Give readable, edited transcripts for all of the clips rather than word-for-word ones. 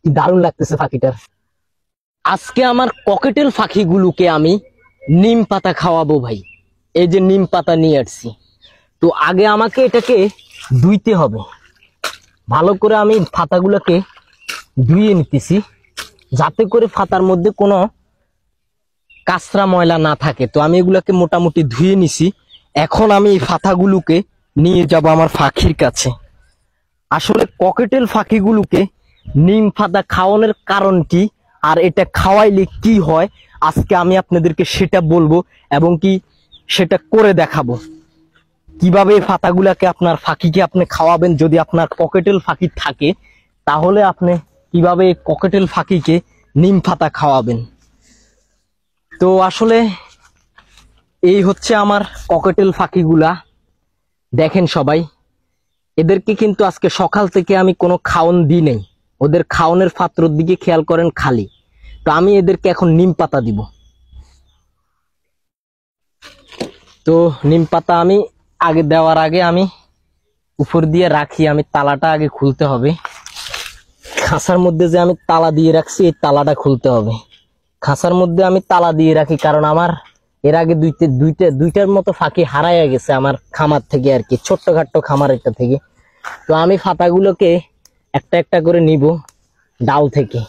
কি দারুণ লাগতেছে পাখিটার। আজকে আমার ককেটেল পাখিগুলোকে আমি নিম পাতা খাওয়াবো ভাই। এই যে নিম পাতা নিয়ে আসছি। তো আগে আমাকে এটাকে ধুইতে হবে ভালো করে। আমি পাতাগুলোকে ধুয়ে নিতেছি যাতে করে পাতার মধ্যে কোনো কাঁচরা ময়লা না থাকে। তো আমি এগুলোকে মোটামুটি ধুয়ে নিছি। এখন আমি এই পাতাগুলোকে নিয়ে যাব আমার পাখির কাছে। আসলে ককেটেল পাখিগুলোকে নিম পাতা খাওয়ানোর কারণ কি, আর এটা খাওয়াইলে কি হয়, আজকে আমি আপনাদেরকে সেটা বলবো এবং কি সেটা করে দেখাবো। কিভাবে এই পাতাগুলাকে আপনার পাখিকে আপনি খাওয়াবেন। যদি আপনার ককেটেল পাখি থাকে তাহলে আপনি কিভাবে ককেটেল পাখিকে নিম পাতা খাওয়াবেন। তো আসলে এই হচ্ছে আমার ককেটেল পাখিগুলা। দেখেন সবাই, এদেরকে কিন্তু আজকে সকাল থেকে আমি কোনো খাওন দিই নাই। ওদের খাওনের পাত্রর দিকে খেয়াল করেন খালি। তো আমি এদেরকে এখন নিম পাতা দিব। তো নিম পাতা আমি আগে দেওয়ার আগে আমি উপর দিয়ে রাখি। আমি তালাটা আগে খুলতে হবে। খাঁচার মধ্যে যে আমি তালা দিয়ে রাখছি এই তালাটা খুলতে হবে। খাঁচার মধ্যে আমি তালা দিয়ে রাখি কারণ আমার এর আগে দুইটার মতো ফাঁকি হারাইয়া গেছে আমার খামার থেকে আর কি, ছোট্টখাট্ট খামার একটা থেকে। তো আমি পাতাগুলোকে একটা একটা করে নিব ডাল থেকে।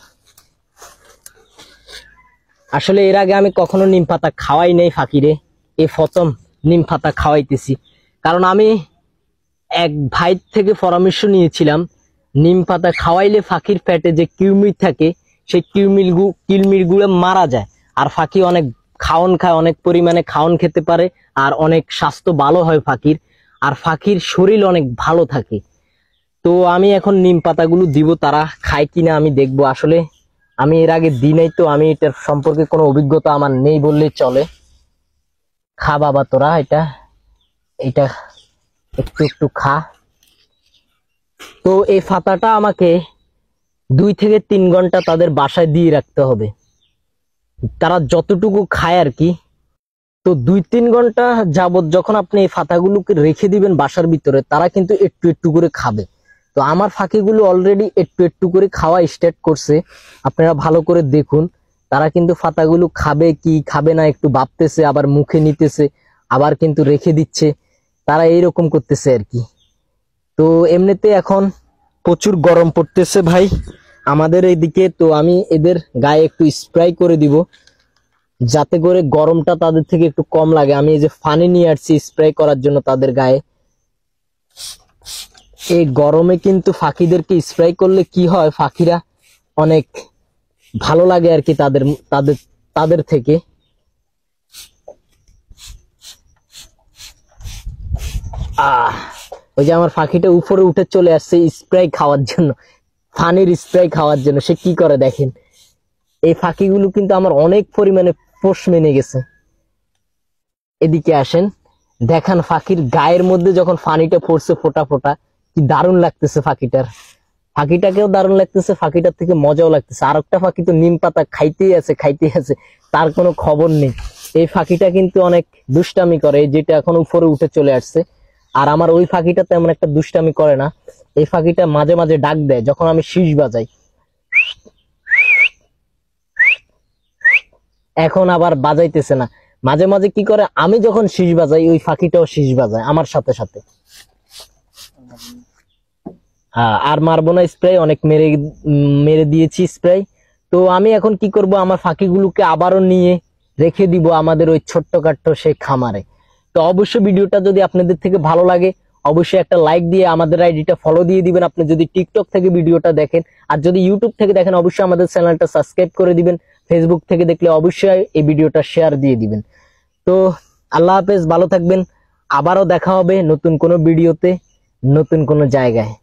আসলে এর আগে আমি কখনো নিম পাতা খাওয়াই নাই ফাঁকিরে, এই প্রথম নিম পাতা খাওয়াইতেছি। কারণ আমি এক ভাই থেকে পরামর্শ নিয়েছিলাম নিম পাতা খাওয়াইলে ফাঁকির পেটে যে কিউমির থাকে সেই কিলমিরগুলো মারা যায়, আর ফাঁকি অনেক খাওন খায়, অনেক পরিমাণে খাওন খেতে পারে, আর অনেক স্বাস্থ্য ভালো হয় ফাঁকির, আর ফাঁকির শরীর অনেক ভালো থাকে। তো আমি এখন নিম পাতাগুলো দিব, তারা খায় কিনা আমি দেখবো। আসলে আমি এর আগে দিই নাই, তো আমি এটার সম্পর্কে কোনো অভিজ্ঞতা আমার নেই বললেই চলে। খা বাবা তোরা, এটা একটু একটু খা। তো এই পাতাটা আমাকে 2 থেকে 3 ঘন্টা তাদের বাসায় দিয়ে রাখতে হবে, তারা যতটুকু খায় আর কি। তো 2-3 ঘন্টা যাবত যখন আপনি এই পাতাগুলোকে রেখে দিবেন বাসার ভিতরে, তারা কিন্তু একটু একটু করে খাবে। তো আমার ফাঁকিগুলো অলরেডি একটু একটু করে খাওয়া স্টার্ট করছে। আপনারা ভালো করে দেখুন, তারা কিন্তু পাতাগুলো খাবে কি খাবে না একটু ভাবতেছে, আবার মুখে নিতেছে, আবার কিন্তু রেখে দিচ্ছে। তারা এইরকম করতেছে আর কি। তো এমনিতে এখন প্রচুর গরম পড়তেছে ভাই আমাদের এইদিকে। তো আমি এদের গায়ে একটু স্প্রে করে দিব যাতে করে গরমটা তাদের থেকে একটু কম লাগে। আমি এই যে পানি নিয়ে আসছি স্প্রে করার জন্য তাদের গায়ে। এই গরমে কিন্তু পাখিদেরকে স্প্রে করলে কি হয়, পাখিরা অনেক ভালো লাগে আর কি তাদের তাদের তাদের থেকে। ওই যে আমার পাখিটা উপরে উঠে চলে আসছে স্প্রে খাওয়ার জন্য, পানির স্প্রে খাওয়ার জন্য। সে কি করে দেখেন। এই পাখিগুলো কিন্তু আমার অনেক পরিমাণে পোষ মেনে গেছে। এদিকে আসেন, দেখান পাখির গায়ের মধ্যে যখন পানিটা পড়ছে ফোটা ফোটা, কি দারুণ লাগতেছে পাখিটার। পাখিটাকেও দারুণ লাগতেছে, পাখিটার থেকে মজাও লাগতেছে। আর একটা পাখি তো নিম পাতা খাইতেই আছে, তার কোনো খবর নেই। এই পাখিটা কিন্তু অনেক দুষ্টামি করে, যেটা এখন উপরে উঠে চলে আসছে। আর আমার ওই পাখিটা তেমন একটা দুষ্টামি করে না। এই পাখিটা মাঝে মাঝে ডাক দেয় যখন আমি শীষ বাজাই। এখন আবার বাজাইতেছে না, মাঝে মাঝে কি করে আমি যখন শীষ বাজাই ওই পাখিটাও শীষ বাজায় আমার সাথে সাথে। আর মারবো না স্প্রে, অনেক মেরে দিয়েছি স্প্রে। তো আমি এখন কি করব, আমার পাখিগুলোকে আবারও নিয়ে রেখে দিব আমাদের ওই ছোট্টখাট্ট সেই খামারে। তো অবশ্যই ভিডিওটা যদি আপনাদের থেকে ভালো লাগে অবশ্যই একটা লাইক দিয়ে আমাদের আইডিটা ফলো দিয়ে দিবেন আপনি যদি টিকটক থেকে ভিডিওটা দেখেন। আর যদি ইউটিউব থেকে দেখেন অবশ্যই আমাদের চ্যানেলটা সাবস্ক্রাইব করে দিবেন। ফেসবুক থেকে দেখলে অবশ্যই এই ভিডিওটা শেয়ার দিয়ে দিবেন। তো আল্লাহ হাফেজ, ভালো থাকবেন। আবারও দেখা হবে নতুন কোনো ভিডিওতে, নতুন কোনো জায়গায়।